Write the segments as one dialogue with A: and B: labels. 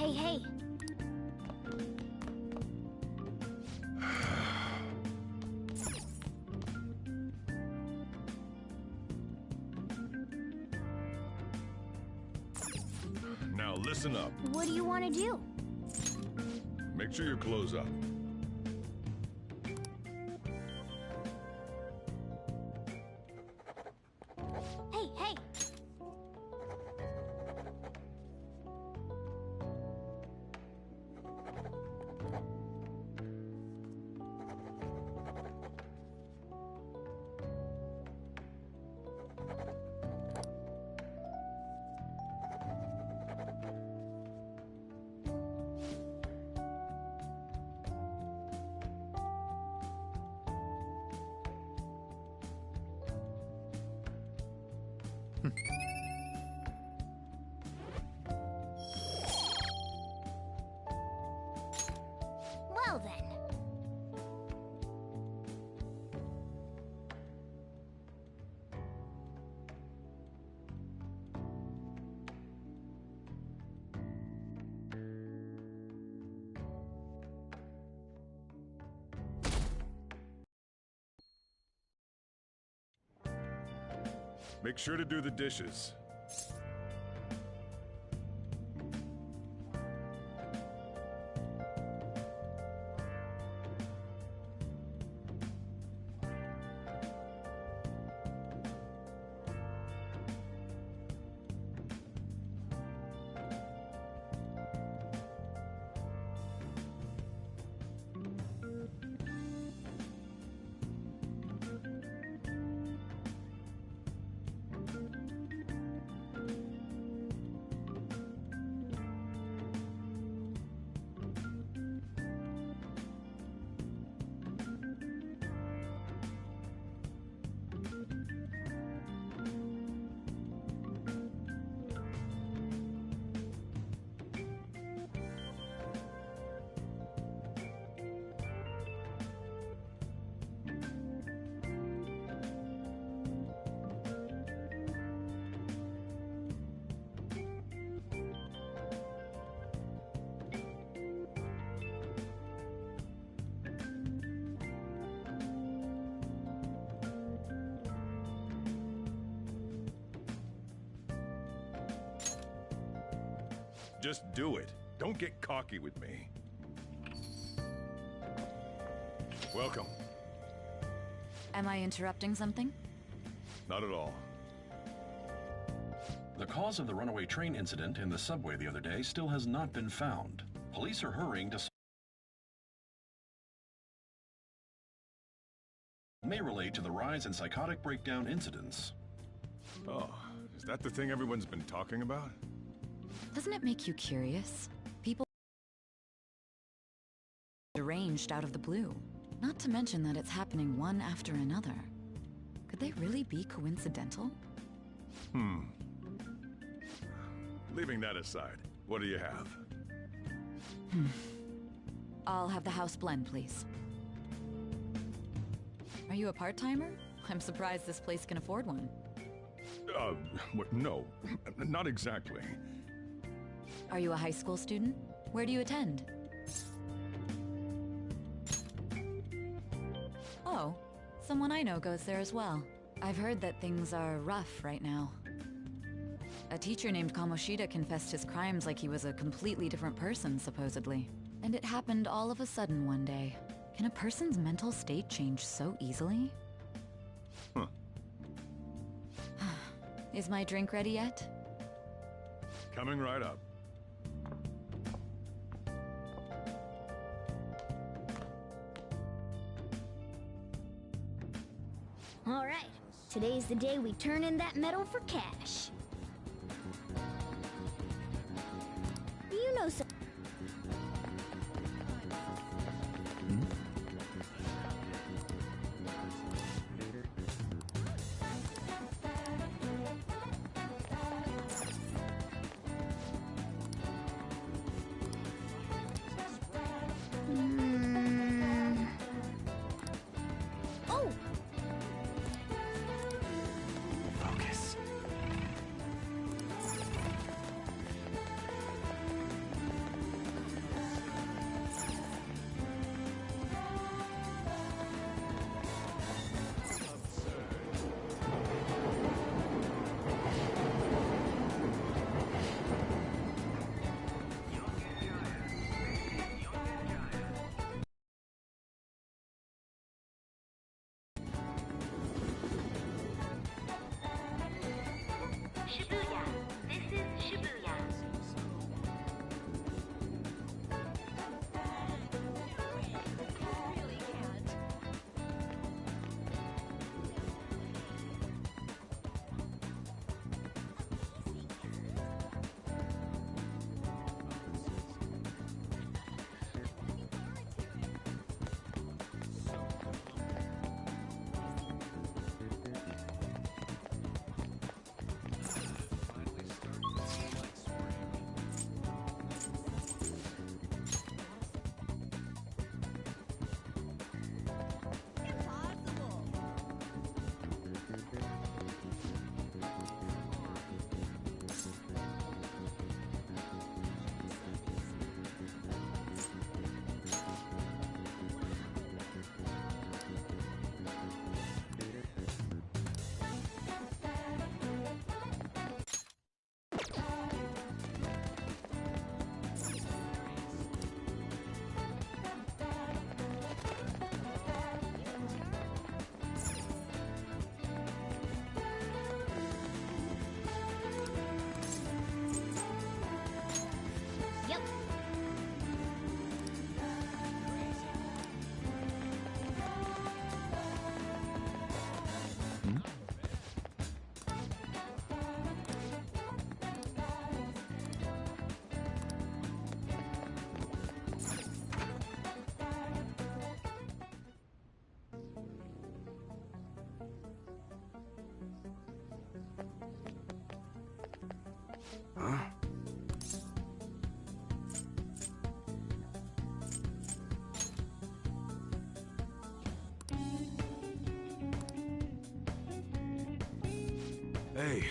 A: Hey, hey.
B: Now listen up.
A: What do you want to do?
B: Make sure your clothes up.
A: Hey, hey. Well then.
B: Make sure to do the dishes. Just do it. Don't get cocky with me. Welcome.
C: Am I interrupting something?
B: Not at all.
D: The cause of the runaway train incident in the subway the other day still has not been found. Police are hurrying to may relate to the rise in psychotic breakdown incidents.
B: Oh, is that the thing everyone's been talking about?
C: Doesn't it make you curious? People deranged out of the blue. Not to mention that it's happening one after another. Could they really be coincidental?
B: Leaving that aside, what do you have?
C: I'll have the house blend, please. Are you a part-timer? I'm surprised this place can afford one.
B: No, not exactly.
C: Are you a high school student? Where do you attend? Oh, someone I know goes there as well. I've heard that things are rough right now. A teacher named Kamoshida confessed his crimes like he was a completely different person, supposedly. And it happened all of a sudden one day. Can a person's mental state change so easily?
B: Huh.
C: Is my drink ready yet?
B: Coming right up.
A: All right. Today's the day we turn in that medal for cash. You know some... Oh!
D: Focus.
E: Huh? Hey.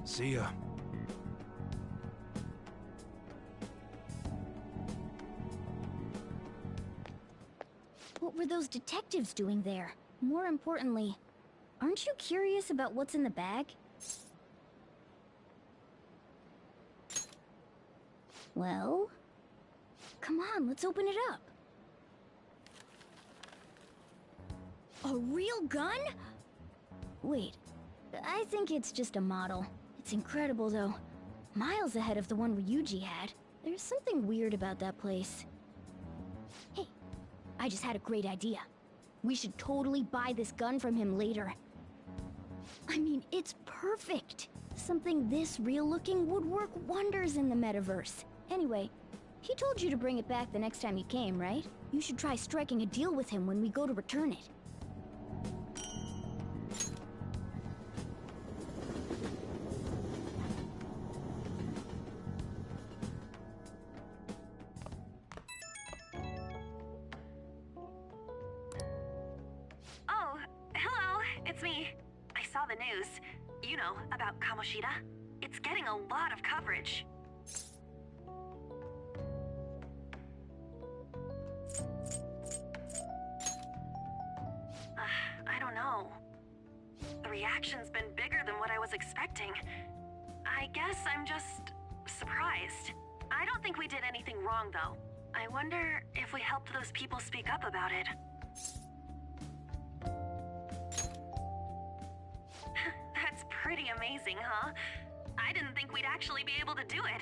E: See ya.
A: What were those detectives doing there? More importantly, aren't you curious about what's in the bag? Well, come on, let's open it up. A real gun? Wait, I think it's just a model. It's incredible, though. Miles ahead of the one Ryuji had. There's something weird about that place. Hey, I just had a great idea. We should totally buy this gun from him later. I mean, it's perfect. Something this real-looking would work wonders in the metaverse. Anyway, he told you to bring it back the next time you came, right? You should try striking a deal with him when we go to return it.
F: Oh, hello, it's me. I saw the news. You know, about Kamoshida. It's getting a lot of coverage. expecting. I guess I'm just surprised. I don't think we did anything wrong, though. I wonder if we helped those people speak up about it. That's pretty amazing, huh? I didn't think we'd actually be able to do it.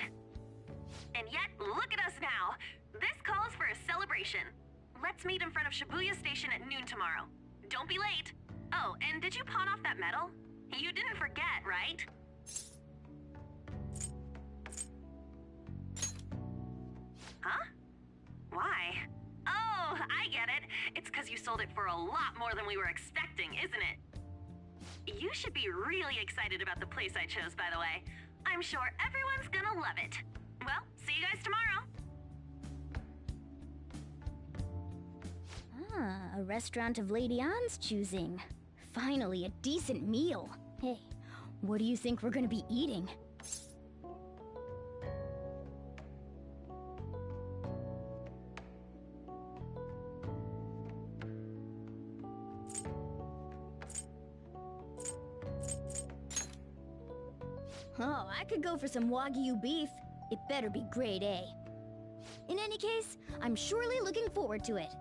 F: And yet, look at us now. This calls for a celebration. Let's meet in front of Shibuya Station at noon tomorrow. Don't be late. Oh, and did you pawn off that medal? You didn't forget, right? Huh? Why? Oh, I get it. It's because you sold it for a lot more than we were expecting, isn't it? You should be really excited about the place I chose, by the way. I'm sure everyone's gonna love it. Well, see you guys tomorrow.
A: Ah, a restaurant of Lady Ann's choosing. Finally, a decent meal. Hey, what do you think we're gonna be eating? Oh, I could go for some Wagyu beef. It better be grade A. In any case, I'm surely looking forward to it.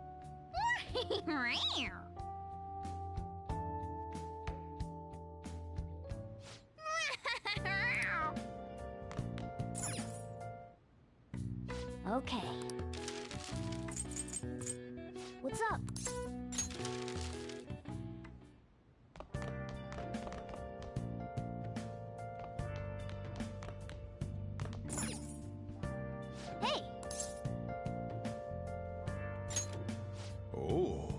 A: Okay. What's up? Hey!
B: Oh.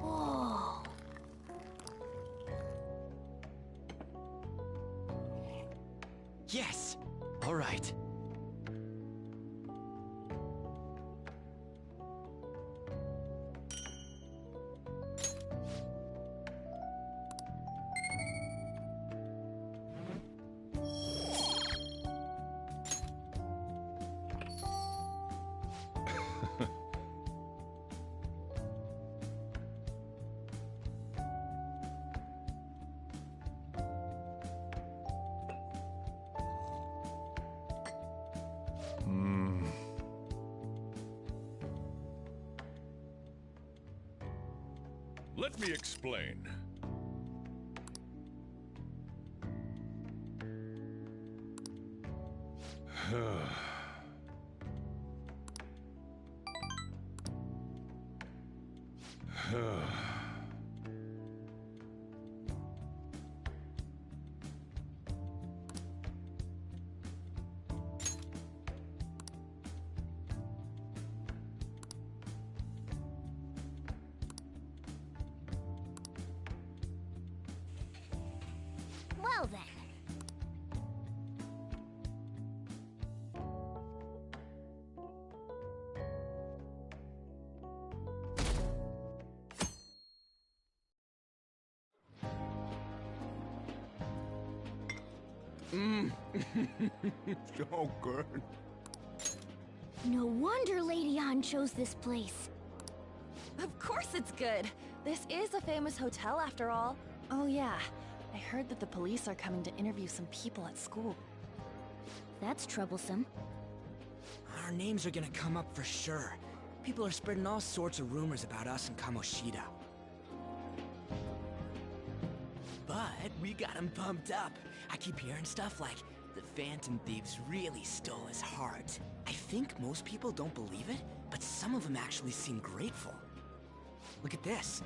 A: Whoa.
E: Yes! All right.
B: Let me explain.
A: Well then.
B: So good.
A: No wonder Lady Ann chose this place.
G: Of course it's good! This is a famous hotel after all. Oh yeah, I heard that the police are coming to interview some people at school.
A: That's troublesome.
E: Our names are gonna come up for sure. People are spreading all sorts of rumors about us and Kamoshida. But we got him pumped up. I keep hearing stuff like, the Phantom Thieves really stole his heart. I think most people don't believe it, but some of them actually seem grateful. Look at this.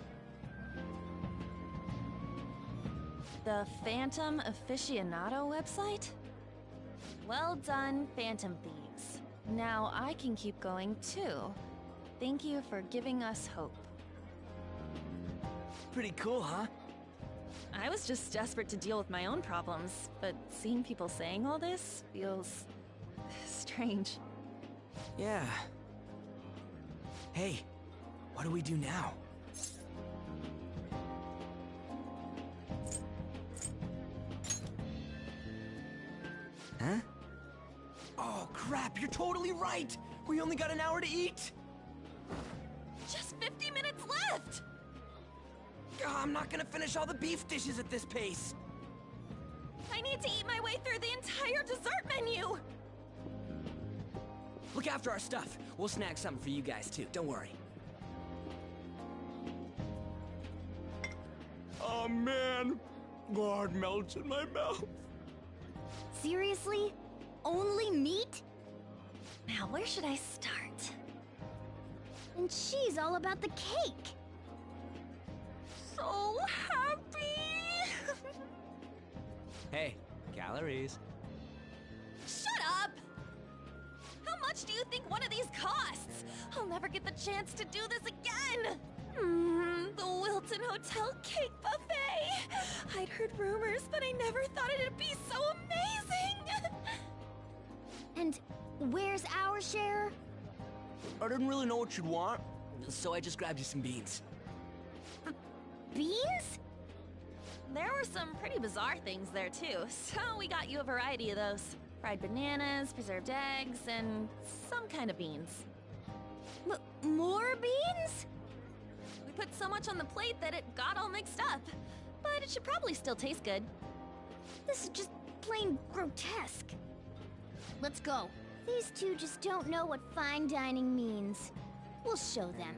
G: The Phantom Aficionado website? Well done, Phantom Thieves. Now I can keep going too. Thank you for giving us hope.
E: Pretty cool, huh?
G: I was just desperate to deal with my own problems, but seeing people saying all this feels strange.
E: Yeah. Hey, what do we do now? Huh? Oh crap, you're totally right! We only got an hour to eat! I'm not gonna finish all the beef dishes at this pace.
G: I need to eat my way through the entire dessert menu!
E: Look after our stuff. We'll snag something for you guys too, don't worry.
H: Oh man, God melts in my mouth.
A: Seriously? Only meat?
G: Now, where should I start?
A: And she's all about the cake.
G: So happy!
E: Hey, calories.
G: Shut up! How much do you think one of these costs? I'll never get the chance to do this again! The Wilton Hotel Cake Buffet! I'd heard rumors, but I never thought it'd be so amazing!
A: And where's our share?
E: I didn't really know what you'd want, so I just grabbed you some beans.
A: Beans?
G: There were some pretty bizarre things there too, so we got you a variety of those. Fried bananas, preserved eggs, and some kind of beans.
A: More beans?
G: We put so much on the plate that it got all mixed up. But it should probably still taste good.
A: This is just plain grotesque. Let's go. These two just don't know what fine dining means. We'll show them.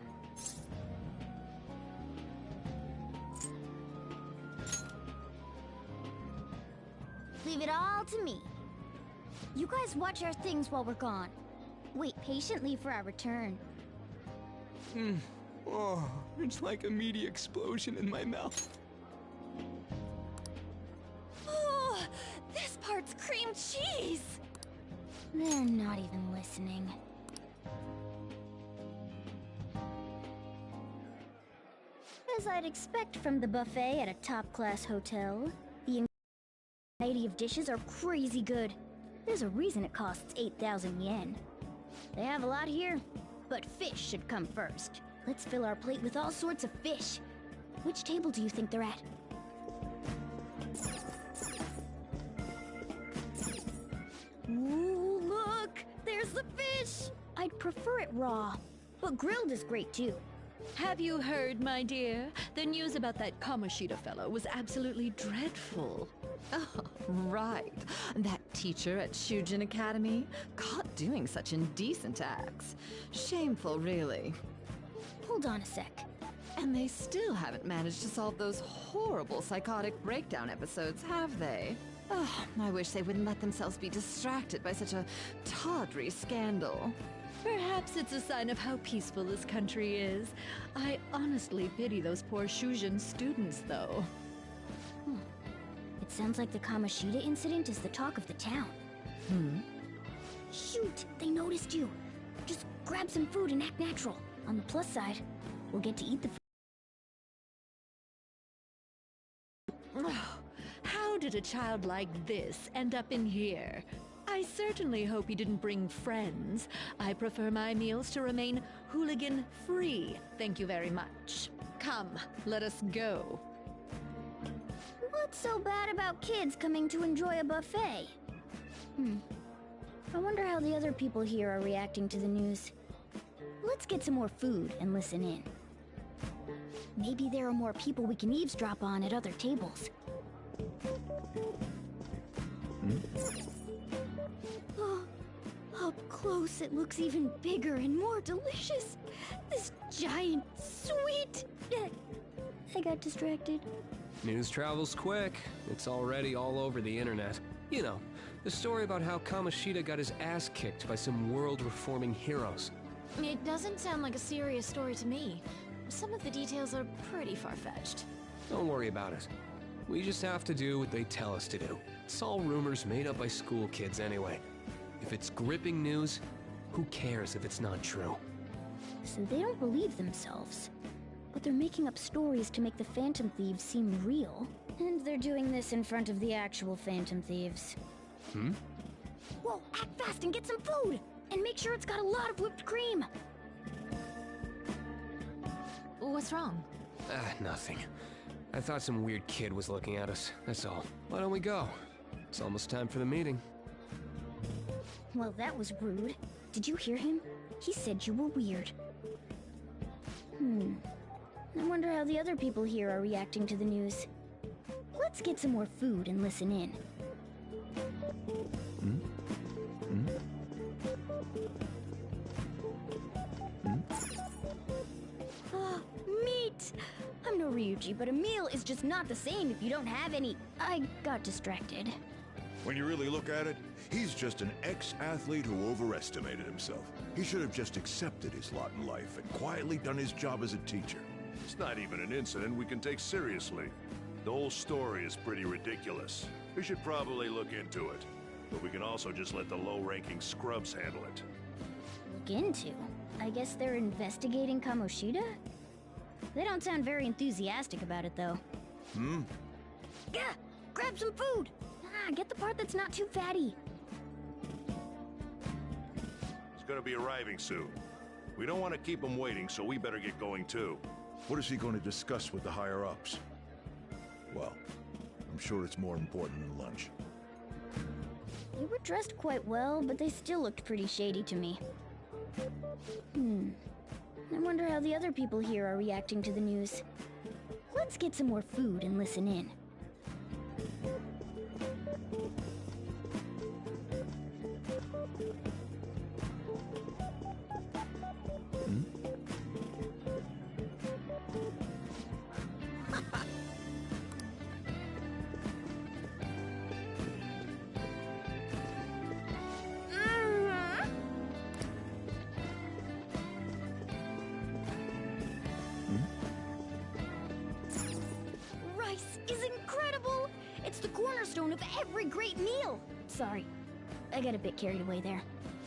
A: Leave it all to me. You guys watch our things while we're gone. Wait patiently for our return.
H: Oh, it's like a meaty explosion in my mouth.
G: Oh, this part's cream cheese!
A: They're not even listening. As I'd expect from the buffet at a top-class hotel, the variety of dishes are crazy good. There's a reason it costs 8,000 yen. They have a lot here, but fish should come first. Let's fill our plate with all sorts of fish. Which table do you think they're at? Ooh, look! There's the fish! I'd prefer it raw, but grilled is great too.
I: Have you heard, my dear? The news about that Kamoshida fellow was absolutely dreadful. Oh, right. That teacher at Shujin Academy, caught doing such indecent acts. Shameful, really.
A: Hold on a sec.
I: And they still haven't managed to solve those horrible psychotic breakdown episodes, have they? Oh, I wish they wouldn't let themselves be distracted by such a tawdry scandal. Perhaps it's a sign of how peaceful this country is. I honestly pity those poor Shujin students, though.
A: It sounds like the Kamoshida incident is the talk of the town. Shoot! They noticed you! Just grab some food and act natural. On the plus side, we'll get to eat the food.
I: How did a child like this end up in here? I certainly hope he didn't bring friends. I prefer my meals to remain hooligan-free. Thank you very much. Come, let us go.
A: What's so bad about kids coming to enjoy a buffet? I wonder how the other people here are reacting to the news. Let's get some more food and listen in. Maybe there are more people we can eavesdrop on at other tables. Oh, up close it looks even bigger and more delicious. This giant sweet... I got distracted.
H: News travels quick. It's already all over the internet. You know, the story about how Kamoshida got his ass kicked by some world-reforming heroes.
G: It doesn't sound like a serious story to me. Some of the details are pretty far-fetched.
H: Don't worry about it. We just have to do what they tell us to do. It's all rumors made up by school kids anyway. If it's gripping news, who cares if it's not true?
A: So they don't believe themselves. But they're making up stories to make the Phantom Thieves seem real. And they're doing this in front of the actual Phantom Thieves. Whoa, act fast and get some food! And make sure it's got a lot of whipped cream!
G: What's wrong?
H: Nothing. I thought some weird kid was looking at us, that's all. Why don't we go? It's almost time for the meeting.
A: Well, that was rude. Did you hear him? He said you were weird. I wonder how the other people here are reacting to the news. Let's get some more food and listen in. Ah, meat! I'm no Ryuji, but a meal is just not the same if you don't have any. I got distracted.
J: When you really look at it, he's just an ex-athlete who overestimated himself. He should have just accepted his lot in life and quietly done his job as a teacher.
B: It's not even an incident we can take seriously. The whole story is pretty ridiculous. We should probably look into it. But we can also just let the low-ranking scrubs handle it.
A: Look into? I guess they're investigating Kamoshida? They don't sound very enthusiastic about it, though. Gah! Grab some food! Get the part that's not too fatty.
B: He's gonna be arriving soon. We don't want to keep him waiting, so we better get going too.
J: What is he going to discuss with the higher-ups? Well, I'm sure it's more important than lunch.
A: They were dressed quite well, but they still looked pretty shady to me. I wonder how the other people here are reacting to the news. Let's get some more food and listen in. Rice is incredible! It's the cornerstone of every great meal! Sorry, I got a bit carried away there.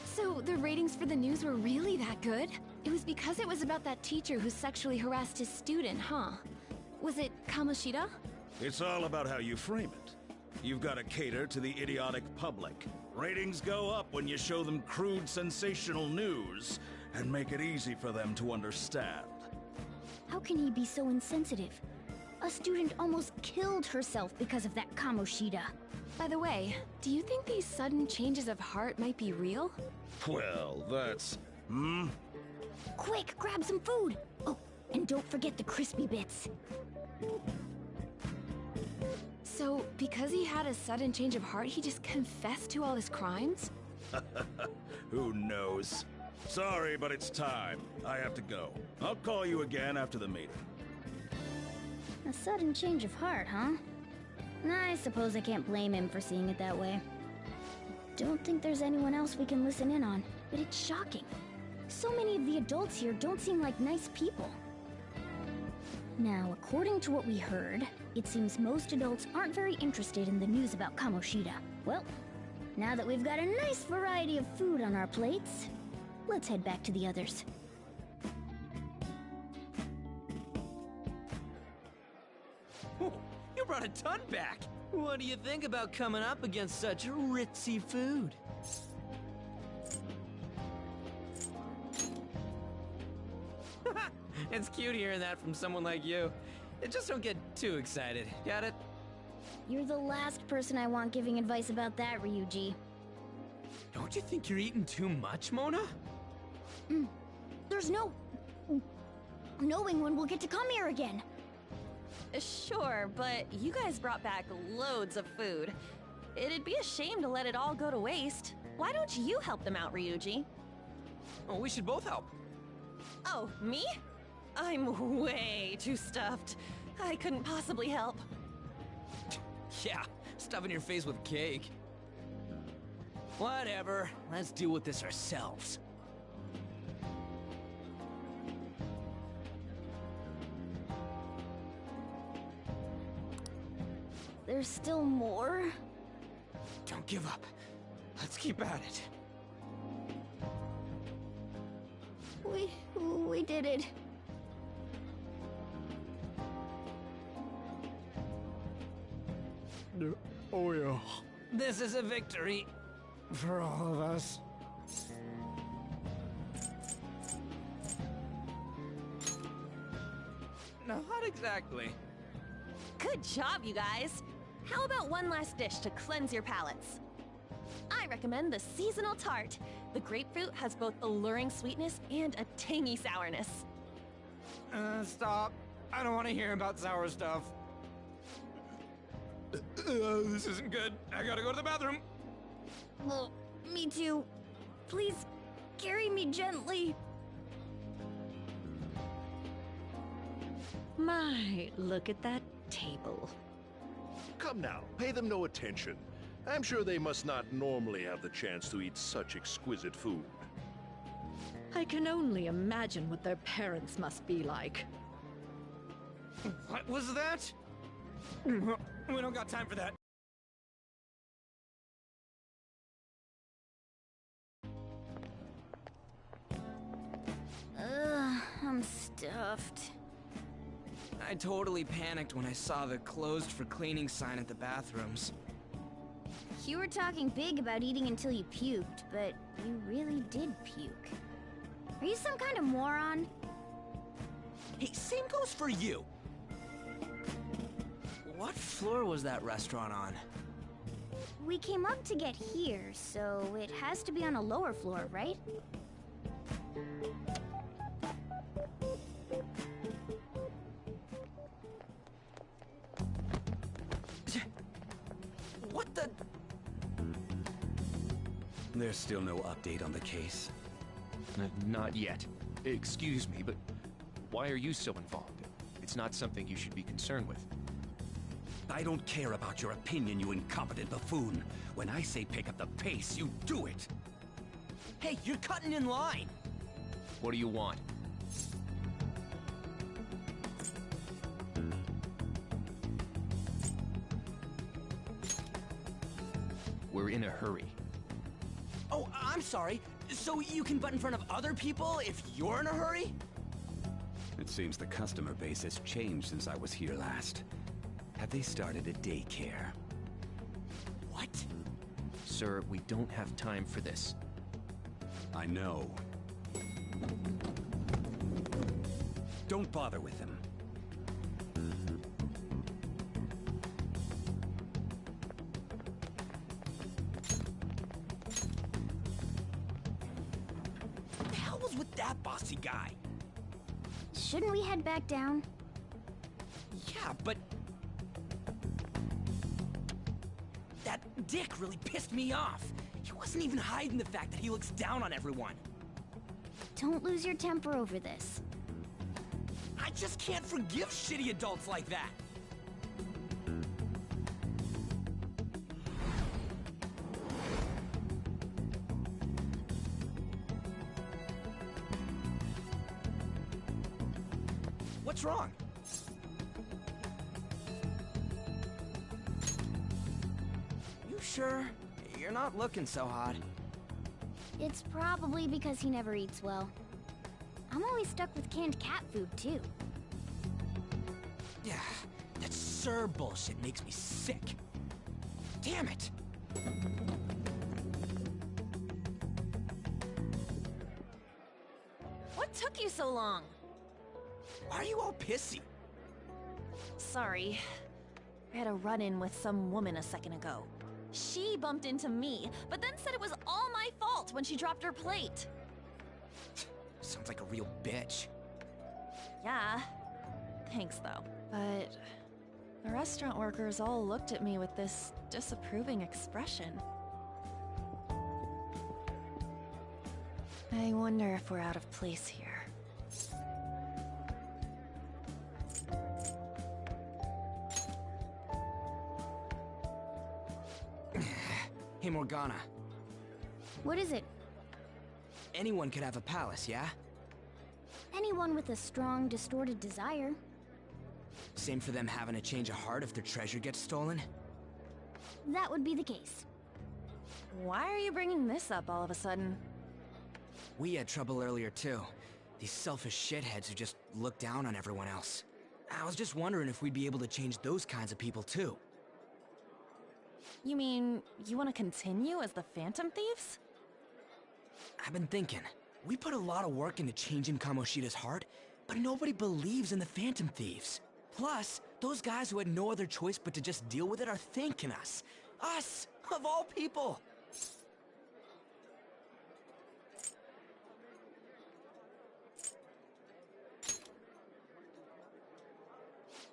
G: So the ratings for the news were really that good? It was because it was about that teacher who sexually harassed his student, huh? Was it Kamoshida?
K: It's all about how you frame it. You've got to cater to the idiotic public. Ratings go up when you show them crude, sensational news and make it easy for them to understand.
A: How can he be so insensitive? A student almost killed herself because of that Kamoshida.
G: By the way, do you think these sudden changes of heart might be real?
K: Well, that's...
A: Quick, grab some food! Oh, and don't forget the crispy bits.
G: So, because he had a sudden change of heart, he just confessed to all his crimes?
K: Who knows? Sorry, but it's time. I have to go. I'll call you again after the meeting.
A: A sudden change of heart, huh? I suppose I can't blame him for seeing it that way. Don't think there's anyone else we can listen in on, but it's shocking. So many of the adults here don't seem like nice people. Now, according to what we heard, it seems most adults aren't very interested in the news about Kamoshida. Well, now that we've got a nice variety of food on our plates, let's head back to the others.
E: You brought a ton back! What do you think about coming up against such ritzy food? It's cute hearing that from someone like you. Just don't get too excited, got it?
A: You're the last person I want giving advice about that, Ryuji.
E: Don't you think you're eating too much, Mona?
A: There's no... knowing when we'll get to come here again.
G: Sure, but you guys brought back loads of food. It'd be a shame to let it all go to waste. Why don't you help them out, Ryuji?
E: Oh, we should both help.
G: Oh, me? I'm way too stuffed. I couldn't possibly help.
E: Yeah, stuffing your face with cake. Whatever, let's deal with this ourselves.
A: There's still more?
E: Don't give up. Let's keep at it.
A: We did it.
B: Oh yeah.
E: This is a victory for all of us. Not exactly.
G: Good job, you guys. How about one last dish to cleanse your palates? I recommend the seasonal tart. The grapefruit has both alluring sweetness and a tangy sourness.
E: Stop. I don't want to hear about sour stuff. This isn't good. I gotta go to the bathroom.
A: Well, me too. Please, carry me gently.
L: My, look at that table.
B: Come now, pay them no attention. I'm sure they must not normally have the chance to eat such exquisite food.
L: I can only imagine what their parents must be like.
E: What was that? We don't got time for that.
A: I'm stuffed.
E: I totally panicked when I saw the closed for cleaning sign at the bathrooms.
A: You were talking big about eating until you puked, but you really did puke. Are you some kind of moron?
E: Hey, same goes for you! What floor was that restaurant on?
A: We came up to get here, so it has to be on a lower floor, right?
E: What the...
M: There's still no update on the case.
H: Not yet. Excuse me, but why are you so involved? It's not something you should be concerned with.
M: I don't care about your opinion, you incompetent buffoon. When I say pick up the pace, you do it!
E: Hey, you're cutting in line!
H: What do you want? We're in a hurry.
E: Oh, I'm sorry. So you can butt in front of other people if you're in a hurry?
M: It seems the customer base has changed since I was here last. Have they started a daycare?
E: What?
H: Sir, we don't have time for this.
M: I know. Don't bother with them.
E: What the hell was with that bossy guy?
A: Shouldn't we head back down?
E: Yeah, but... that dick really pissed me off. He wasn't even hiding the fact that he looks down on everyone.
A: Don't lose your temper over this.
E: I just can't forgive shitty adults like that. What's wrong? You sure? You're not looking so hot.
A: It's probably because he never eats well. I'm always stuck with canned cat food, too.
E: Yeah, that Sir bullshit makes me sick. Damn it!
G: What took you so long?
E: Why are you all pissy?
G: Sorry. I had a run-in with some woman a second ago. She bumped into me, but then said it was all my fault when she dropped her plate.
E: Sounds like a real bitch.
G: Yeah. Thanks, though. But the restaurant workers all looked at me with this disapproving expression. I wonder if we're out of place here.
E: Hey, Morgana.
A: What is it?
E: Anyone could have a palace, yeah?
A: Anyone with a strong, distorted desire.
E: Same for them having a change of heart if their treasure gets stolen?
A: That would be the case.
G: Why are you bringing this up all of a sudden?
E: We had trouble earlier, too. These selfish shitheads who just look down on everyone else. I was just wondering if we'd be able to change those kinds of people, too.
G: You mean, you want to continue as the Phantom Thieves?
E: I've been thinking. We put a lot of work into changing Kamoshida's heart, but nobody believes in the Phantom Thieves. Plus, those guys who had no other choice but to just deal with it are thanking us. Us, of all people!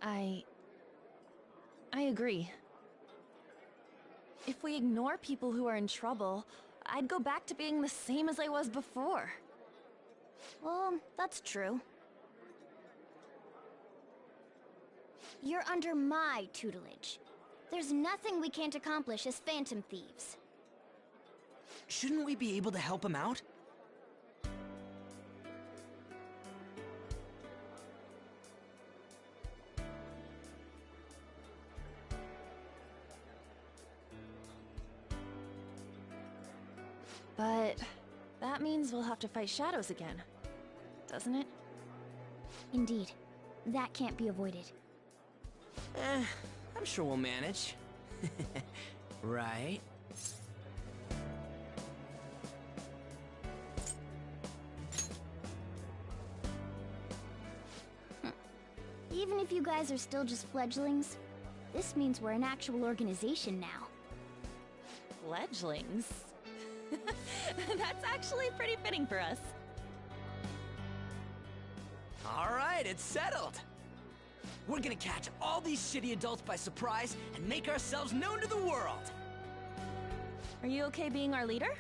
G: I agree. If we ignore people who are in trouble, I'd go back to being the same as I was before.
A: Well, that's true. You're under my tutelage. There's nothing we can't accomplish as Phantom Thieves.
E: Shouldn't we be able to help him out?
G: But that means we'll have to fight shadows again, doesn't it?
A: Indeed. That can't be avoided.
E: I'm sure we'll manage. Right?
A: Even if you guys are still just fledglings, this means we're an actual organization now.
G: Fledglings? That's actually pretty fitting for us.
E: All right, it's settled. We're gonna catch all these shitty adults by surprise and make ourselves known to the world.
G: Are you okay being our leader?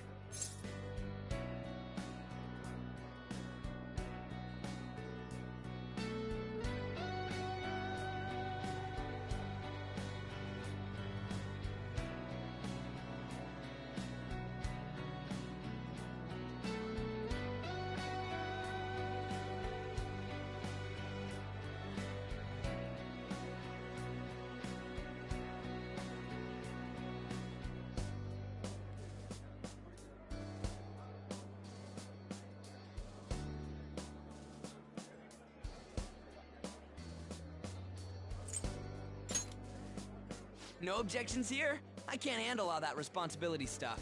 E: No objections here? I can't handle all that responsibility stuff.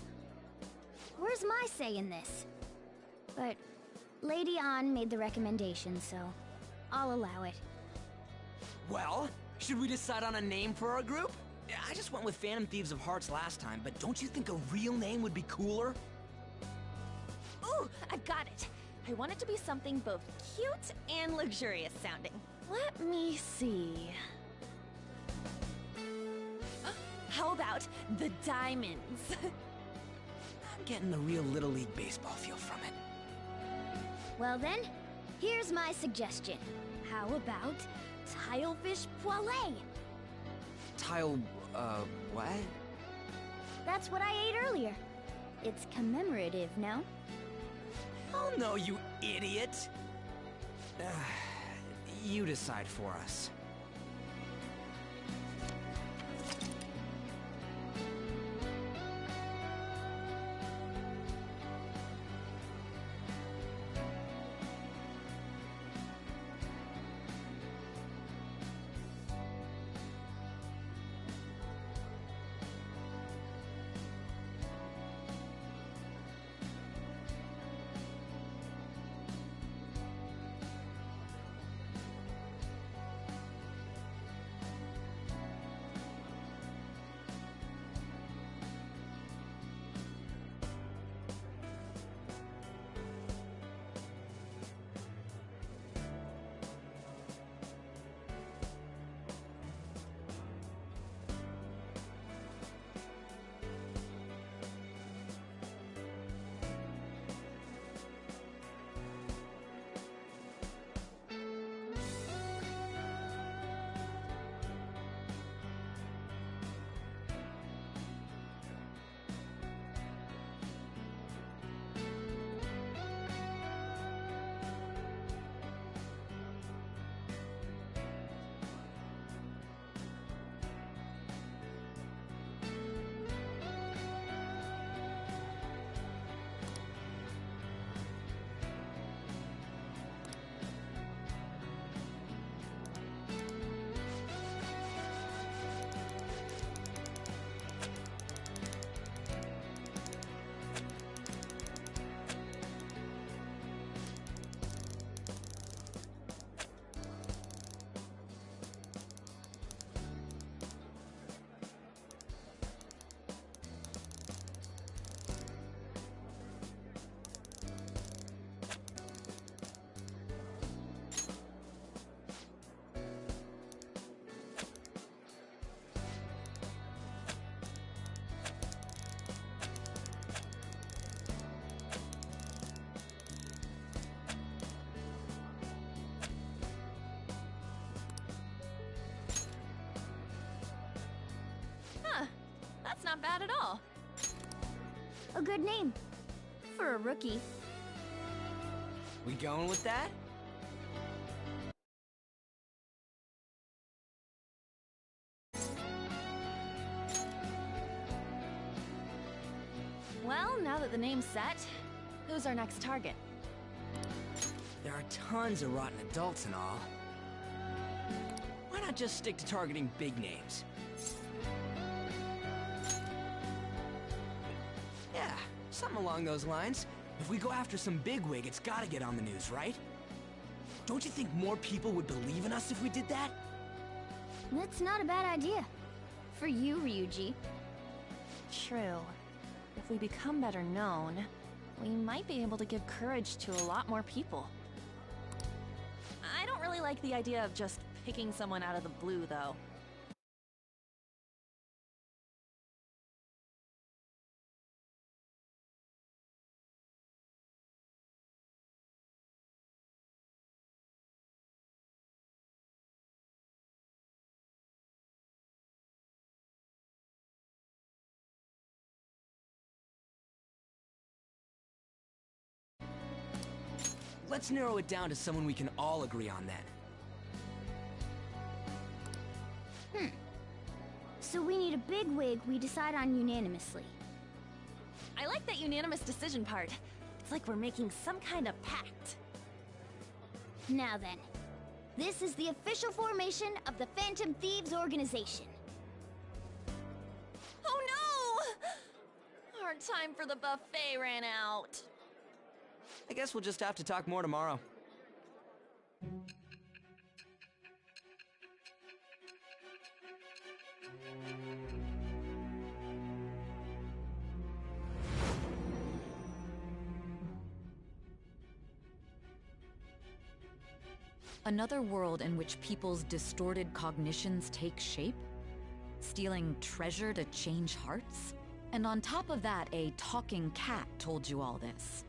A: Where's my say in this? But Lady An made the recommendation, so I'll allow it.
E: Well, should we decide on a name for our group? I just went with Phantom Thieves of Hearts last time, but don't you think a real name would be cooler?
G: Ooh, I've got it. I want it to be something both cute and luxurious sounding. Let me see. How about the Diamonds?
E: I'm getting the real Little League Baseball feel from it.
A: Well then, here's my suggestion. How about Tilefish Poêlée?
E: What?
A: That's what I ate earlier. It's commemorative, no?
E: Oh no, you idiot! You decide for us.
G: That's not bad at all.
A: A good name. For a rookie.
E: We going with that?
G: Well, now that the name's set, who's our next target?
E: There are tons of rotten adults and all. Why not just stick to targeting big names? Yeah, something along those lines. If we go after some bigwig, it's gotta get on the news, right? Don't you think more people would believe in us if we did that?
A: That's not a bad idea. For you, Ryuji.
G: True. If we become better known, we might be able to give courage to a lot more people. I don't really like the idea of just picking someone out of the blue, though.
E: Let's narrow it down to someone we can all agree on then.
A: So we need a bigwig we decide on unanimously.
G: I like that unanimous decision part. It's like we're making some kind of pact.
A: Now then, this is the official formation of the Phantom Thieves organization.
G: Oh no! Our time for the buffet ran out.
E: I guess we'll just have to talk more tomorrow.
C: Another world in which people's distorted cognitions take shape? Stealing treasure to change hearts? And on top of that, a talking cat told you all this.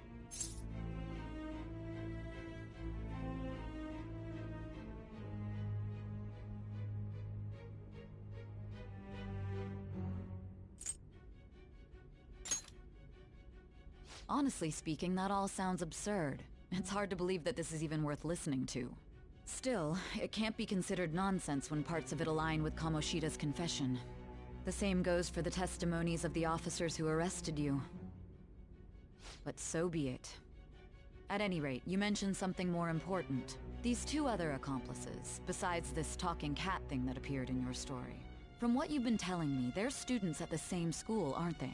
C: Honestly speaking, that all sounds absurd. It's hard to believe that this is even worth listening to. Still, it can't be considered nonsense when parts of it align with Kamoshida's confession. The same goes for the testimonies of the officers who arrested you. But so be it. At any rate, you mentioned something more important. These two other accomplices, besides this talking cat thing that appeared in your story. From what you've been telling me, they're students at the same school, aren't they?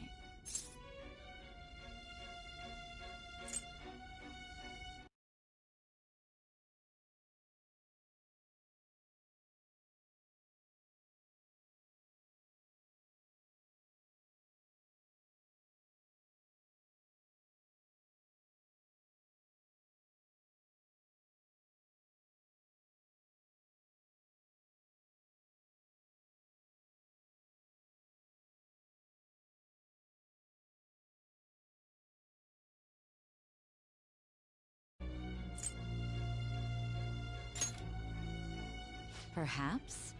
C: Perhaps?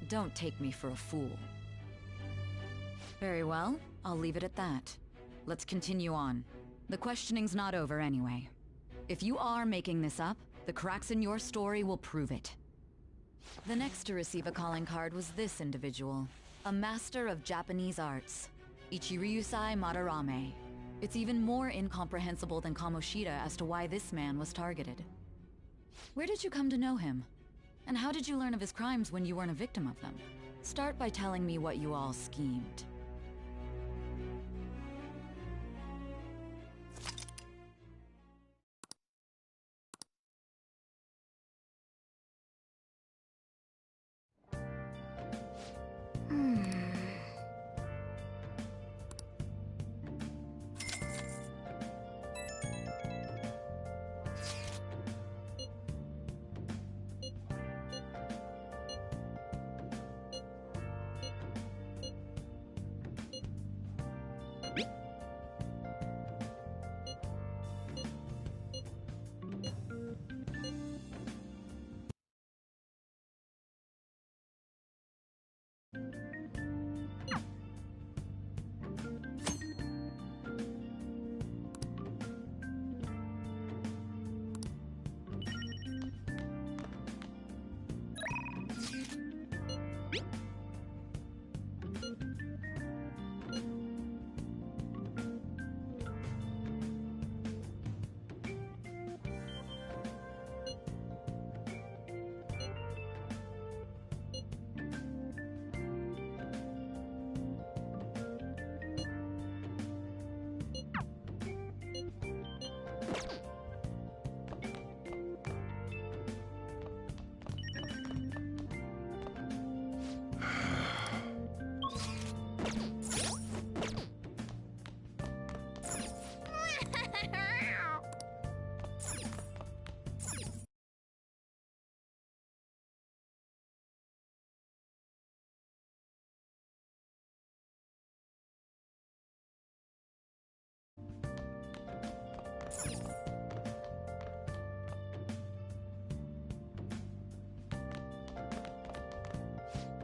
C: Don't take me for a fool. Very well, I'll leave it at that. Let's continue on. The questioning's not over anyway. If you are making this up, the cracks in your story will prove it. The next to receive a calling card was this individual, a master of Japanese arts, Ichiryusai Madarame. It's even more incomprehensible than Kamoshida as to why this man was targeted. Where did you come to know him? And how did you learn of his crimes when you weren't a victim of them? Start by telling me what you all schemed.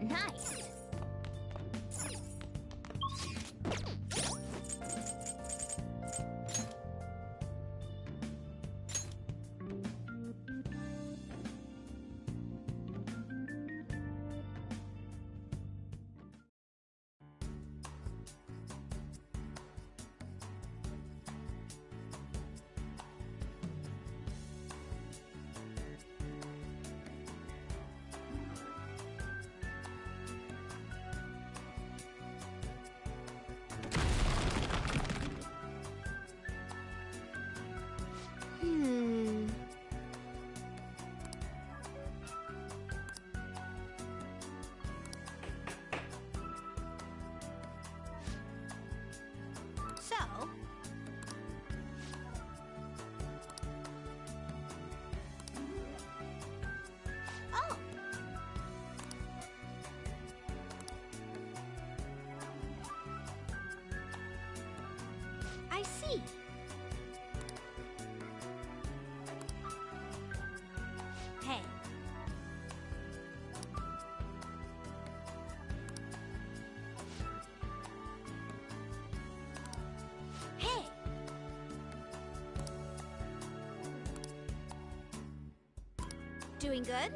A: Nice.
F: So, oh, I see. Hey. Hey. Doing good?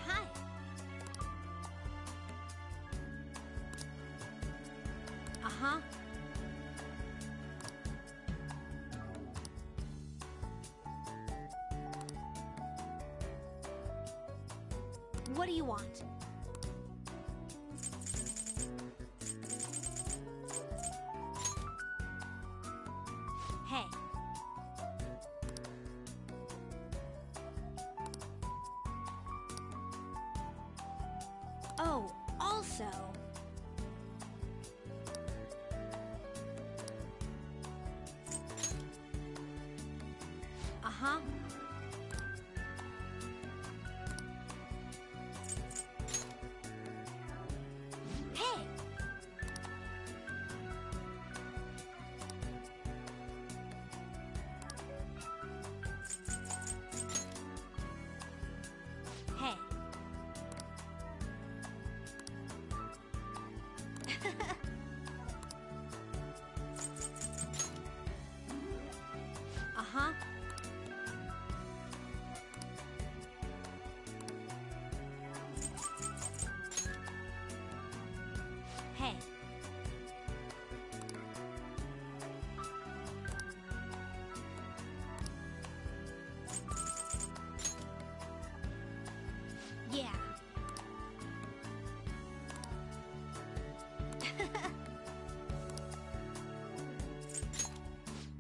F: Hi. Uh-huh. What do you want? Hey. Oh, also... Uh-huh. Hey! Hey. Uh-huh. Hey. Yeah.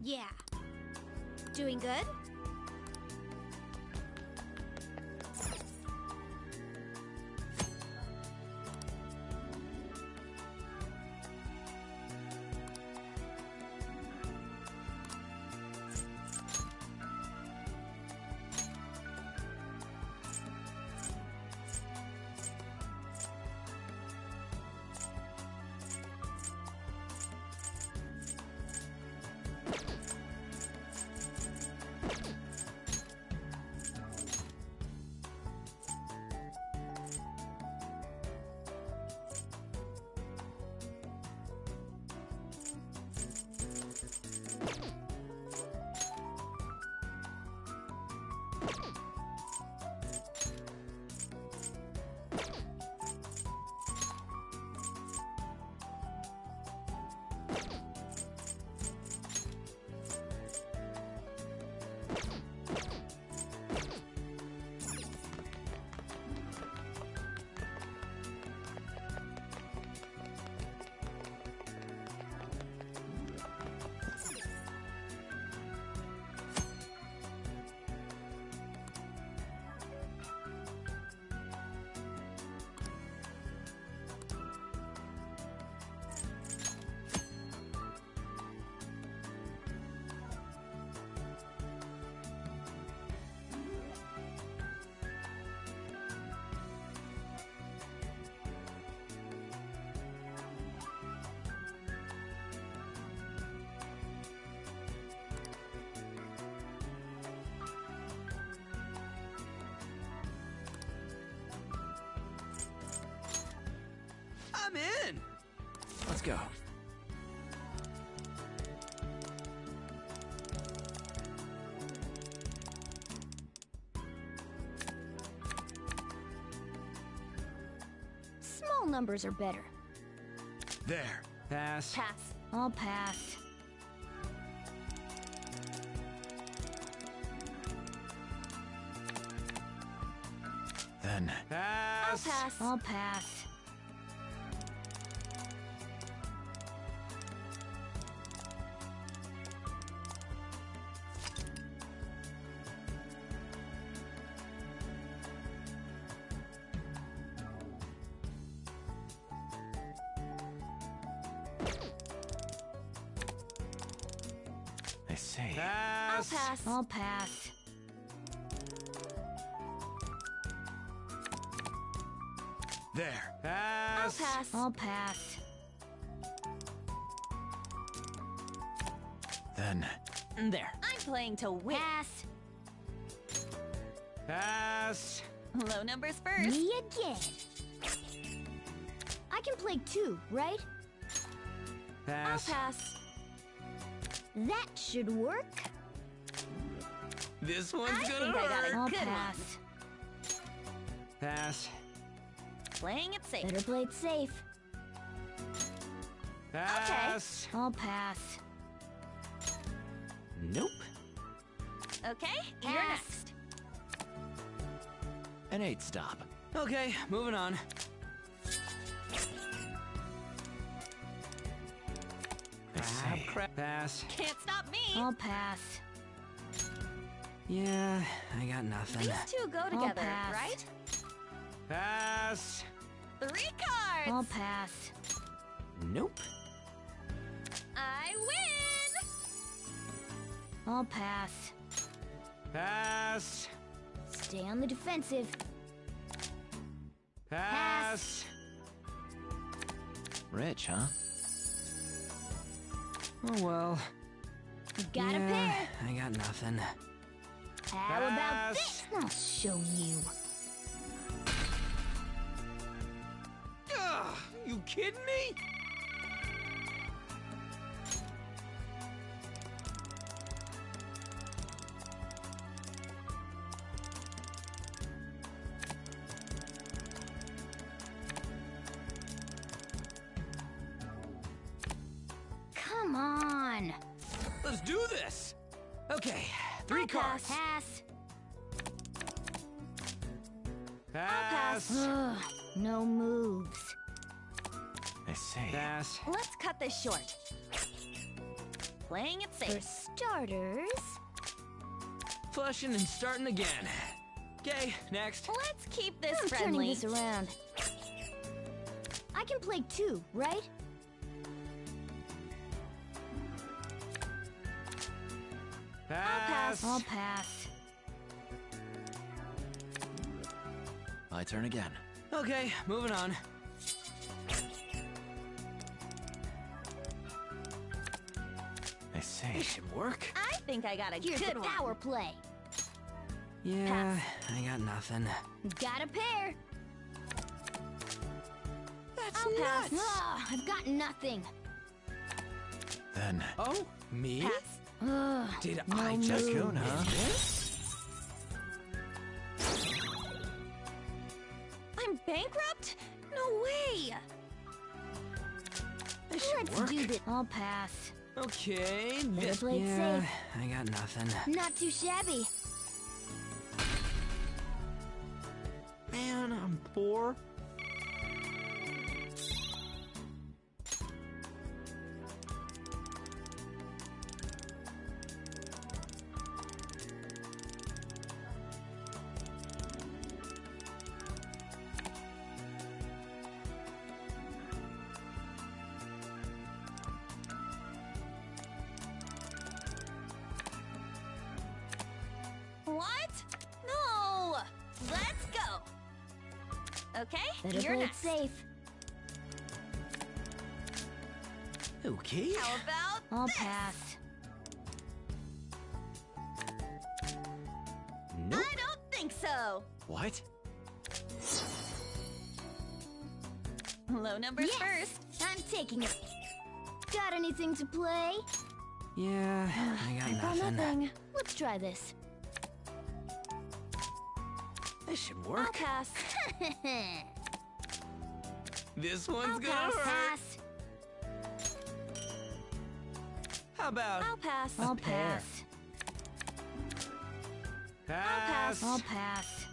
F: Yeah. Doing good?
E: go.
A: Small numbers are better.
K: There.
E: Pass.
G: Pass.
A: I'll pass.
K: Then.
G: I'll pass.
A: I'll pass.
K: I see.
G: I'll pass.
A: I'll pass.
K: There.
G: I'll pass.
A: I'll pass.
K: Then.
E: There.
G: I'm playing to win.
A: Pass.
E: Pass.
G: Low numbers first.
A: Me again. I can play 2, right?
G: I'll
E: Pass.
G: pass.
A: That should work.
E: This one's
G: I
E: gonna
G: think I got
E: hurt.
G: a
A: I'll
G: good
A: pass.
G: one.
E: Pass.
G: Playing it safe.
A: Better play it safe.
E: Pass.
A: I'll pass.
E: Nope.
G: Okay, you're
A: Pass.
G: next.
E: An 8 stop. Okay, moving on. Crap. Pass.
G: Can't stop me.
A: I'll pass.
E: Yeah, I got nothing.
G: These two go together,
A: pass.
G: right?
E: Pass.
G: 3 cards.
A: I'll pass.
E: Nope.
G: I win.
A: I'll pass.
E: Pass.
A: Stay on the defensive.
E: Pass.
K: Rich, huh?
E: Oh well.
A: You got
E: yeah,
A: a pair.
E: I got nothing.
A: How about
E: Pass.
A: this? I'll show you.
E: Ugh, you kidding me?
A: Come on.
E: Let's do this. Okay, 3 cards.
A: Pass.
E: Pass.
A: Ugh, no moves.
K: I see.
E: Pass.
G: Let's cut this short. Playing it
A: For
G: safe.
A: starters,
E: Flushing and starting again. Okay, next.
G: Let's keep this
A: I'm turning
G: friendly.
A: this around. I can play 2, right?
E: Pass.
A: I'll pass.
K: My turn again.
E: Okay, moving on.
K: I see.
E: This should work.
G: I think I got a
A: Here's
G: good
A: the
G: one.
A: power play.
E: Yeah, I got nothing.
A: Got a pair.
E: That's
A: I'll pass.
E: nuts.
A: I've got nothing.
K: Then.
E: Oh, me?
G: Pass.
A: Ugh,
E: Did
A: no
E: I just
A: moves.
K: Coon, huh?
G: I'm bankrupt? No way.
E: This should
A: Let's
E: work.
A: do this. I'll pass.
E: Okay,
A: Better
E: this.
A: play it
E: Yeah,
A: safe.
E: I got nothing.
A: Not too shabby.
E: Man, I'm poor.
G: What? No! Let's go! Okay,
A: Better
G: you're
A: play it
G: next.
A: safe.
E: Okay.
G: How about
A: I'll
G: this?
A: pass.
E: Nope.
G: I don't think so.
K: What?
G: Low numbers
A: Yes!
G: first.
A: I'm taking it. Got anything to play?
E: Yeah, I got nothing.
A: Let's try this.
E: This should
G: I'll
E: work.
G: pass.
E: This one's
G: I'll
E: gonna
G: pass.
E: hurt.
A: Pass.
E: How about
G: I'll pass.
A: I'll
E: pear?
A: pass.
E: Pass.
A: I'll pass.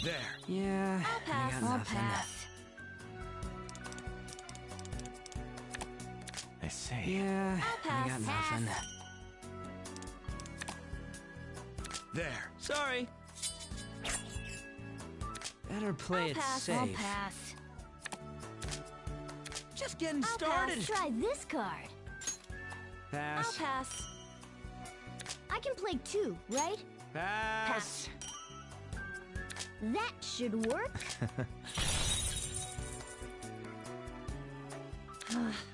K: There.
E: Yeah,
G: I'll pass.
E: I got
A: I'll
E: nothing.
A: pass.
E: I see. Yeah,
G: I'll
E: I got
G: pass.
E: nothing.
K: There.
E: Sorry. Better play
G: I'll
E: it
G: pass.
E: safe.
A: I'll pass.
E: Just getting
G: I'll
E: started.
G: pass.
A: Try this card.
G: I'll
E: Pass.
G: pass.
A: I can play two, right?
E: Pass.
A: That should work.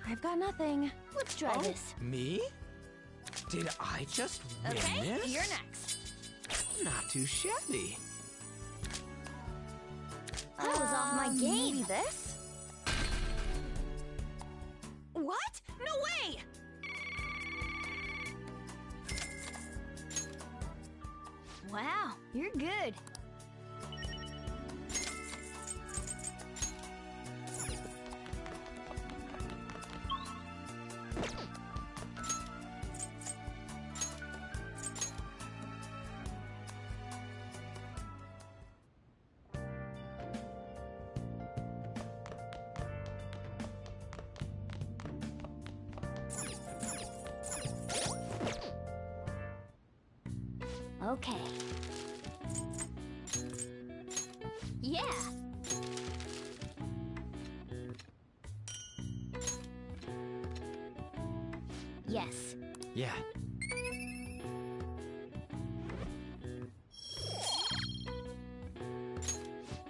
G: I've got nothing.
A: Let's try
E: Oh,
A: this.
E: me? Did I just win
G: Okay,
E: this?
G: you're next.
E: Not too shabby.
A: I was off my game.
G: Maybe this? What? No way!
A: Wow, you're good. Okay. Yeah. Yes.
E: Yeah.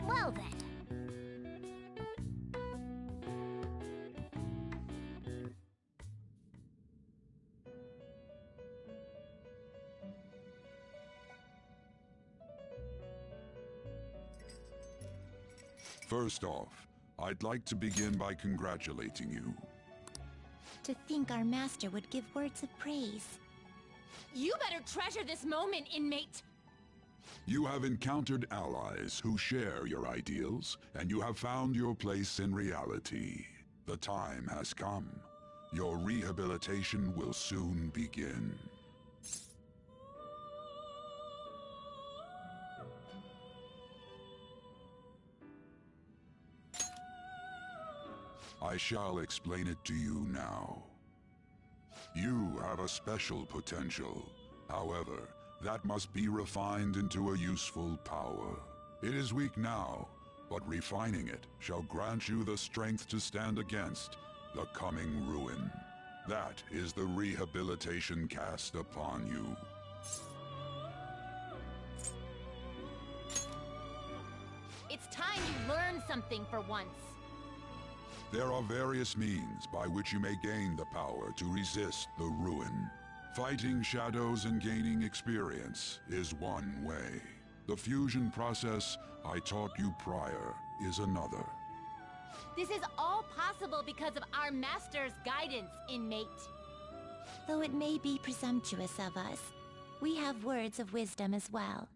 A: Well then.
J: First off, I'd like to begin by congratulating you.
N: To think our master would give words of praise.
O: You better treasure this moment, inmate!
J: You have encountered allies who share your ideals, and you have found your place in reality. The time has come. Your rehabilitation will soon begin. I shall explain it to you now. You have a special potential. However, that must be refined into a useful power. It is weak now, but refining it shall grant you the strength to stand against the coming ruin. That is the rehabilitation cast upon you.
O: It's time you learn something for once.
J: There are various means by which you may gain the power to resist the ruin. Fighting shadows and gaining experience is one way. The fusion process I taught you prior is another.
O: This is all possible because of our master's guidance, inmate.
N: Though it may be presumptuous of us, we have words of wisdom as well.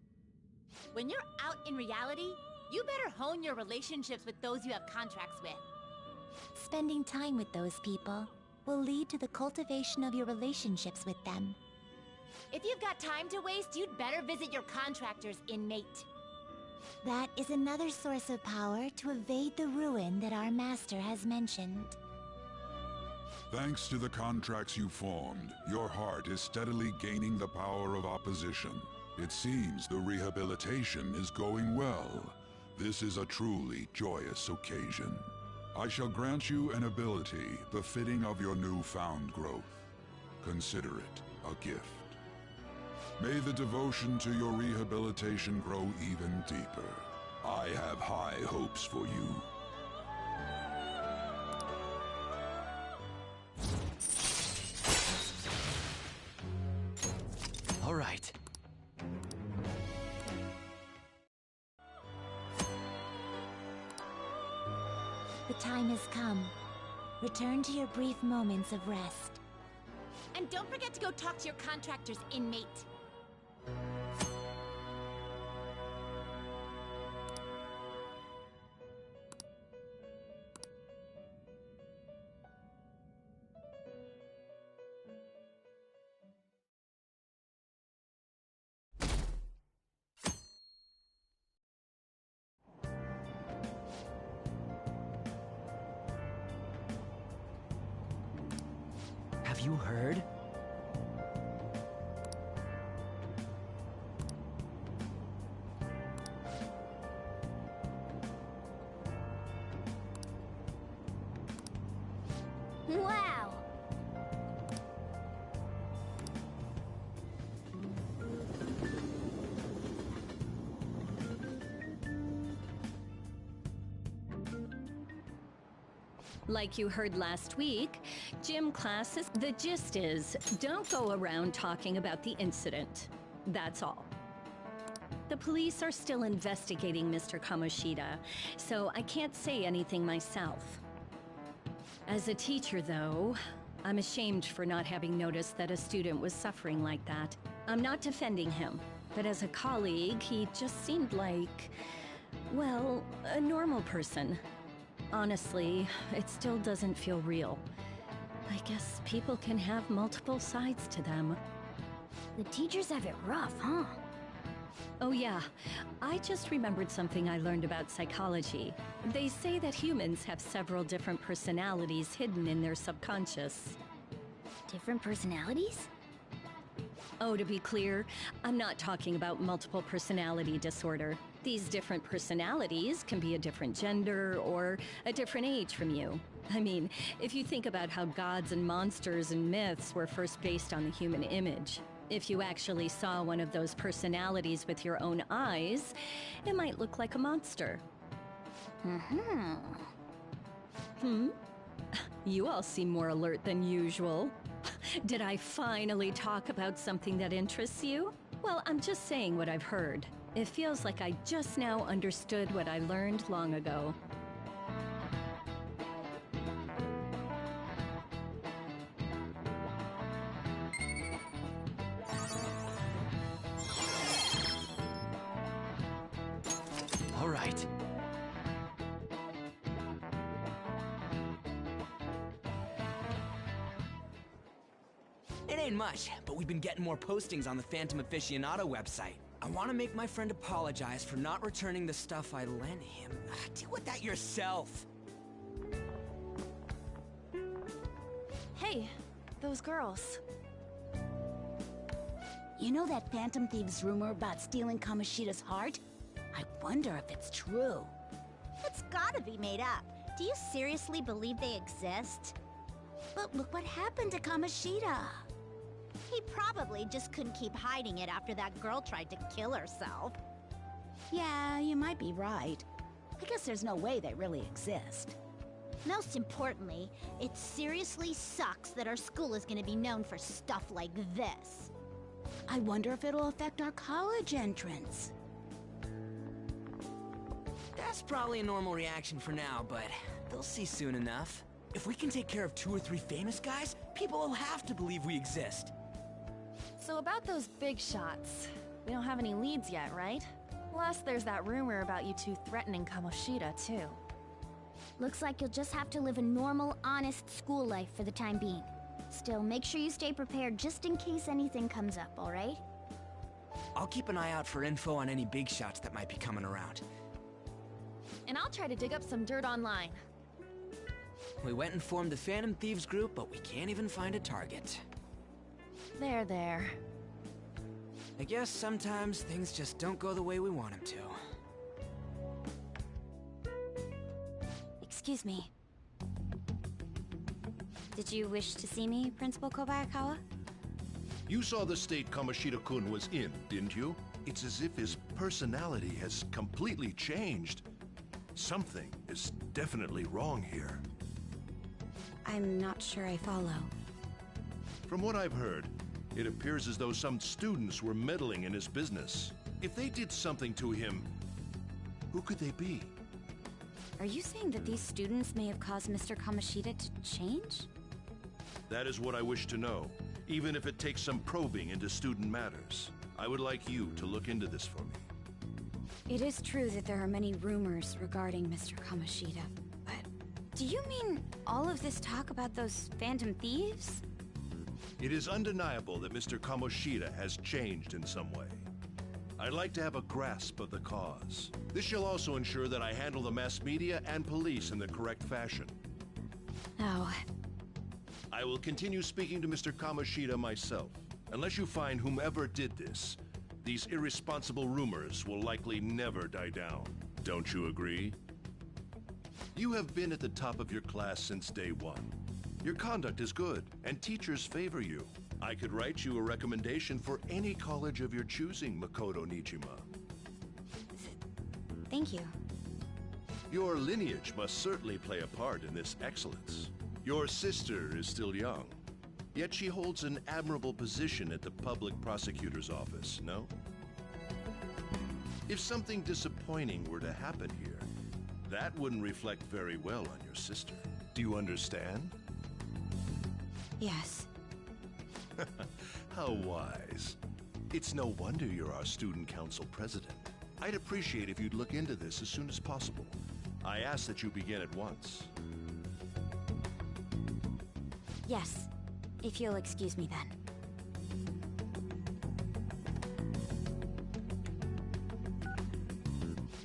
O: When you're out in reality, you better hone your relationships with those you have contracts with.
N: Spending time with those people will lead to the cultivation of your relationships with them.
O: If you've got time to waste, you'd better visit your contractors, inmate.
N: That is another source of power to evade the ruin that our master has mentioned.
J: Thanks to the contracts you formed, your heart is steadily gaining the power of opposition. It seems the rehabilitation is going well. This is a truly joyous occasion. I shall grant you an ability befitting of your newfound growth. Consider it a gift. May the devotion to your rehabilitation grow even deeper. I have high hopes for you.
E: All right.
N: The time has come. Return to your brief moments of rest.
O: And don't forget to go talk to your contractor's inmate.
E: Have you heard?
A: Wow!
P: Like you heard last week, gym classes, the gist is, don't go around talking about the incident. That's all. The police are still investigating Mr. Kamoshida, so I can't say anything myself. As a teacher, though, I'm ashamed for not having noticed that a student was suffering like that. I'm not defending him, but as a colleague, he just seemed like, well, a normal person. Honestly, it still doesn't feel real. I guess people can have multiple sides to them.
A: The teachers have it rough, huh?
P: Oh yeah, I just remembered something I learned about psychology. They say that humans have several different personalities hidden in their subconscious.
A: Different personalities?
P: Oh, to be clear, I'm not talking about multiple personality disorder. These different personalities can be a different gender or a different age from you. I mean, if you think about how gods and monsters and myths were first based on the human image, if you actually saw one of those personalities with your own eyes, it might look like a monster. You all seem more alert than usual. Did I finally talk about something that interests you? Well, I'm just saying what I've heard. It feels like I just now understood what I learned long ago.
E: All right. It ain't much, but we've been getting more postings on the Phantom Aficionado website. I want to make my friend apologize for not returning the stuff I lent him. Deal with that yourself.
G: Hey, those girls.
Q: You know that Phantom Thieves rumor about stealing Kamoshida's heart? I wonder if it's true.
R: It's gotta be made up. Do you seriously believe they exist?
Q: But look what happened to Kamoshida.
R: He probably just couldn't keep hiding it after that girl tried to kill herself.
Q: Yeah, you might be right. I guess there's no way they really exist.
R: Most importantly, it seriously sucks that our school is gonna be known for stuff like this.
Q: I wonder if it'll affect our college entrance.
E: That's probably a normal reaction for now, but they'll see soon enough. If we can take care of 2 or 3 famous guys, people will have to believe we exist.
G: So about those big shots, we don't have any leads yet, right? Plus, there's that rumor about you two threatening Kamoshida, too.
A: Looks like you'll just have to live a normal, honest school life for the time being. Still, make sure you stay prepared just in case anything comes up, alright?
E: I'll keep an eye out for info on any big shots that might be coming around.
G: And I'll try to dig up some dirt online.
E: We went and formed the Phantom Thieves group, but we can't even find a target.
G: There.
E: I guess sometimes things just don't go the way we want them to.
S: Excuse me. Did you wish to see me, Principal Kobayakawa?
B: You saw the state Kamoshida-kun was in, didn't you? It's as if his personality has completely changed. Something is definitely wrong here.
S: I'm not sure I follow.
B: From what I've heard, it appears as though some students were meddling in his business. If they did something to him, who could they be?
S: Are you saying that these students may have caused Mr. Kamoshida to change?
B: That is what I wish to know, even if it takes some probing into student matters. I would like you to look into this for me.
S: It is true that there are many rumors regarding Mr. Kamoshida, but do you mean all of this talk about those phantom thieves?
B: It is undeniable that Mr. Kamoshida has changed in some way. I'd like to have a grasp of the cause. This shall also ensure that I handle the mass media and police in the correct fashion.
S: Oh.
B: I will continue speaking to Mr. Kamoshida myself. Unless you find whomever did this, these irresponsible rumors will likely never die down. Don't you agree? You have been at the top of your class since day one. Your conduct is good, and teachers favor you. I could write you a recommendation for any college of your choosing, Makoto Nijima.
S: Thank you.
B: Your lineage must certainly play a part in this excellence. Your sister is still young, yet she holds an admirable position at the public prosecutor's office, no? If something disappointing were to happen here, that wouldn't reflect very well on your sister. Do you understand?
S: Yes.
B: How wise. It's no wonder you're our student council president. I'd appreciate if you'd look into this as soon as possible. I ask that you begin at once.
S: Yes, if you'll excuse me then.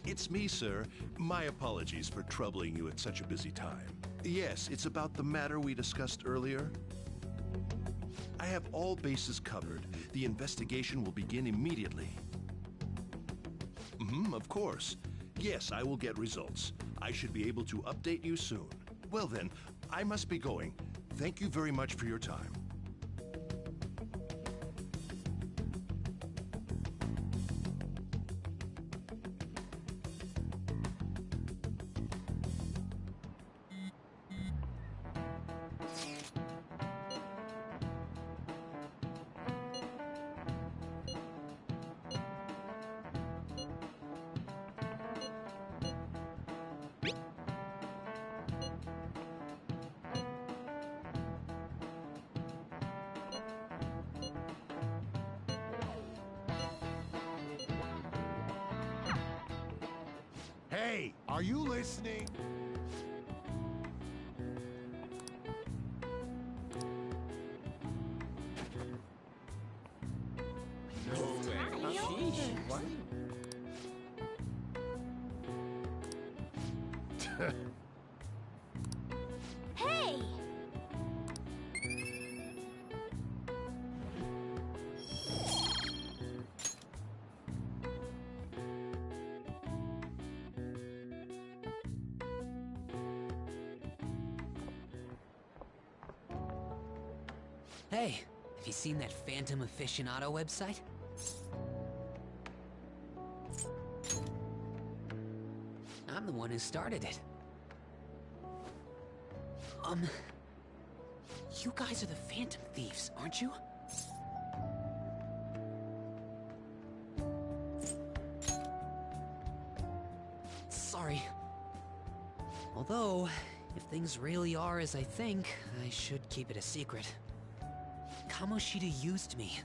B: It's me, sir. My apologies for troubling you at such a busy time. Yes, it's about the matter we discussed earlier. I have all bases covered. The investigation will begin immediately. Of course. Yes, I will get results. I should be able to update you soon. Well then, I must be going. Thank you very much for your time.
T: Hey, are you listening? No way. Sheesh, what?
R: Hey!
E: Hey, have you seen that Phantom Aficionado website? I'm the one who started it. You guys are the Phantom Thieves, aren't you? Sorry. Although, if things really are as I think, I should keep it a secret. Kamoshida used me,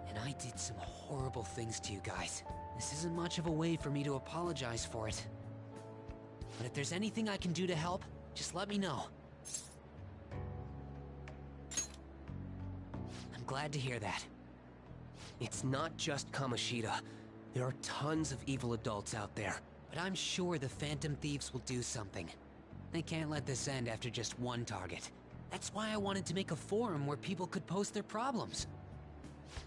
E: and I did some horrible things to you guys. This isn't much of a way for me to apologize for it. But if there's anything I can do to help, just let me know. I'm glad to hear that.
H: It's not just Kamoshida. There are tons of evil adults out there.
E: But I'm sure the Phantom Thieves will do something. They can't let this end after just one target. That's why I wanted to make a forum where people could post their problems.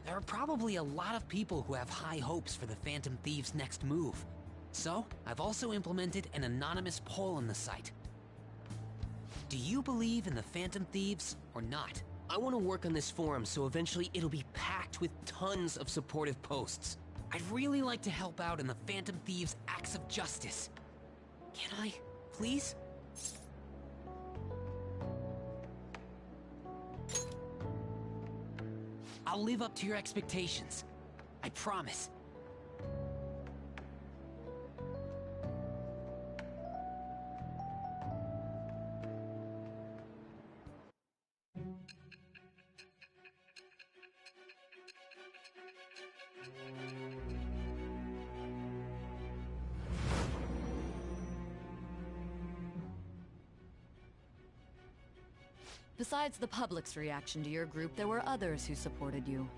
E: There are probably a lot of people who have high hopes for the Phantom Thieves' next move. So, I've also implemented an anonymous poll on the site. Do you believe in the Phantom Thieves or not?
H: I want to work on this forum so eventually it'll be packed with tons of supportive posts.
E: I'd really like to help out in the Phantom Thieves' acts of justice. Can I, please? I'll live up to your expectations. I promise.
C: Besides the public's reaction to your group, there were others who supported you.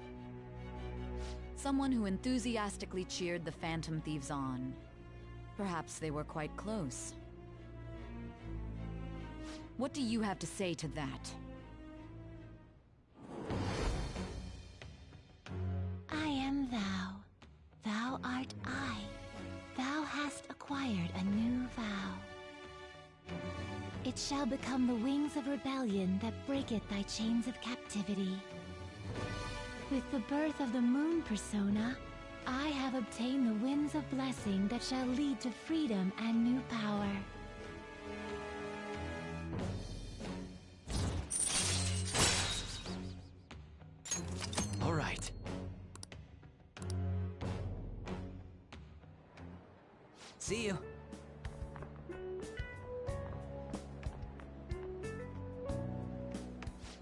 C: Someone who enthusiastically cheered the Phantom Thieves on. Perhaps they were quite close. What do you have to say to that?
N: I am thou. Thou art I. Thou hast acquired a new vow. It shall become the wings of rebellion that breaketh thy chains of captivity. With the birth of the moon persona, I have obtained the winds of blessing that shall lead to freedom and new power.
E: All right. See you.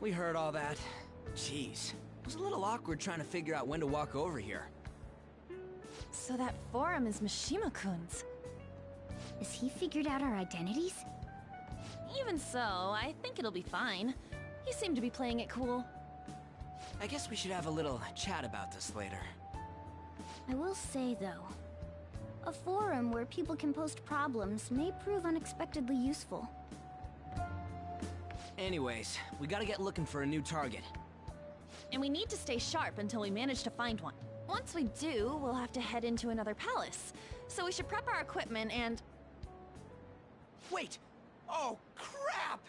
E: We heard all that. Jeez. It was a little awkward trying to figure out when to walk over here.
G: So that forum is Mishima-kun's.
A: Has he figured out our identities?
G: Even so, I think it'll be fine. He seemed to be playing it cool.
E: I guess we should have a little chat about this later.
A: I will say, though, a forum where people can post problems may prove unexpectedly useful.
E: Anyways, we gotta get looking for a new target.
G: And we need to stay sharp until we manage to find one. Once we do, we'll have to head into another palace. So we should prep our equipment and...
E: Wait! Oh, crap!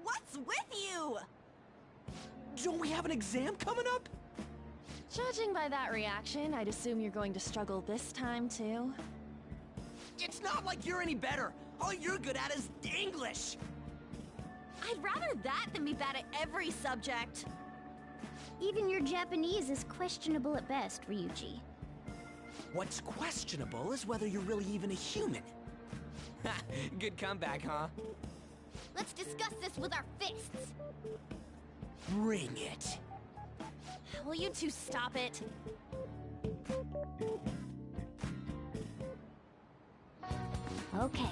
G: What's with you?
E: Don't we have an exam coming up?
G: Judging by that reaction, I'd assume you're going to struggle this time, too.
E: It's not like you're any better! All you're good at is English!
G: I'd rather that than be bad at every subject.
A: Even your Japanese is questionable at best, Ryuji.
E: What's questionable is whether you're really even a human. Good comeback, huh?
R: Let's discuss this with our fists.
E: Bring it.
G: Will you two stop it?
A: Okay.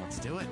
E: Let's do it.